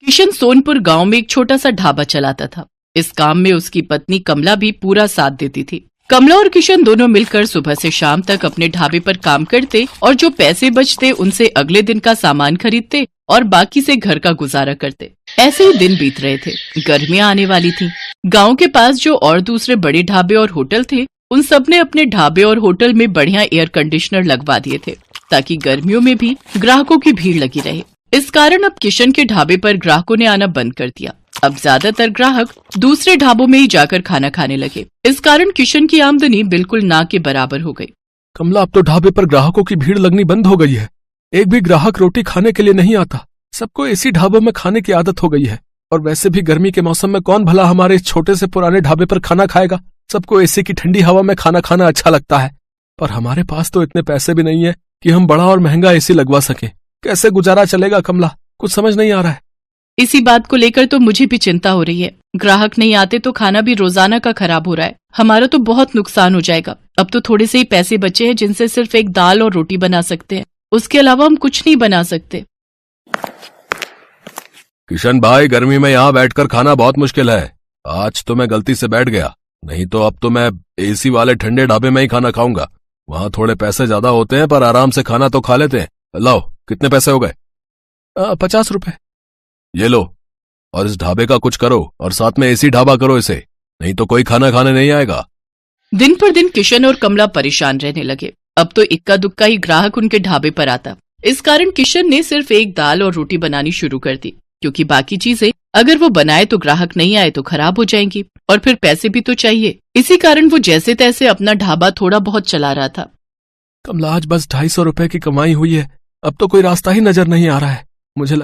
किशन सोनपुर गांव में एक छोटा सा ढाबा चलाता था। इस काम में उसकी पत्नी कमला भी पूरा साथ देती थी। कमला और किशन दोनों मिलकर सुबह से शाम तक अपने ढाबे पर काम करते और जो पैसे बचते उनसे अगले दिन का सामान खरीदते और बाकी से घर का गुजारा करते। ऐसे ही दिन बीत रहे थे। गर्मियां आने वाली थी। गांव के पास जो और दूसरे बड़े ढाबे और होटल थे, उन सब ने अपने ढाबे और होटल में बढ़िया एयर कंडीशनर लगवा दिए थे ताकि गर्मियों में भी ग्राहकों की भीड़ लगी रहे। इस कारण अब किशन के ढाबे पर ग्राहकों ने आना बंद कर दिया। अब ज्यादातर ग्राहक दूसरे ढाबों में ही जाकर खाना खाने लगे। इस कारण किशन की आमदनी बिल्कुल ना के बराबर हो गई। कमला, अब तो ढाबे पर ग्राहकों की भीड़ लगनी बंद हो गई है। एक भी ग्राहक रोटी खाने के लिए नहीं आता। सबको इसी ढाबों में खाने की आदत हो गई है। और वैसे भी गर्मी के मौसम में कौन भला हमारे इस छोटे से पुराने ढाबे पर खाना खाएगा। सबको एसी की ठंडी हवा में खाना खाना अच्छा लगता है, पर हमारे पास तो इतने पैसे भी नहीं है कि हम बड़ा और महंगा एसी लगवा सकें। कैसे गुजारा चलेगा कमला, कुछ समझ नहीं आ रहा है। इसी बात को लेकर तो मुझे भी चिंता हो रही है। ग्राहक नहीं आते तो खाना भी रोजाना का खराब हो रहा है। हमारा तो बहुत नुकसान हो जाएगा। अब तो थोड़े से ही पैसे बचे हैं जिनसे सिर्फ एक दाल और रोटी बना सकते हैं। उसके अलावा हम कुछ नहीं बना सकते। किशन भाई, गर्मी में यहाँ बैठकर खाना बहुत मुश्किल है। आज तो मैं गलती से बैठ गया, नहीं तो अब तो मैं एसी वाले ठंडे ढाबे में ही खाना खाऊंगा। वहाँ थोड़े पैसे ज्यादा होते हैं पर आराम से खाना तो खा लेते हैं। लाओ, कितने पैसे हो गए? 50 रुपए। ये लो, और इस ढाबे का कुछ करो और साथ में एसी ढाबा करो इसे, नहीं तो कोई खाना खाने नहीं आएगा। दिन पर दिन किशन और कमला परेशान रहने लगे। अब तो इक्का दुक्का ही ग्राहक उनके ढाबे पर आता। इस कारण किशन ने सिर्फ एक दाल और रोटी बनानी शुरू कर दी, क्योंकि बाकी चीजें अगर वो बनाए तो ग्राहक नहीं आए तो खराब हो जाएंगी और फिर पैसे भी तो चाहिए। इसी कारण वो जैसे तैसे अपना ढाबा थोड़ा बहुत चला रहा था। कमला, आज बस 250 रुपए की कमाई हुई है। अब तो कोई रास्ता ही नजर नहीं आ रहा है। मुझे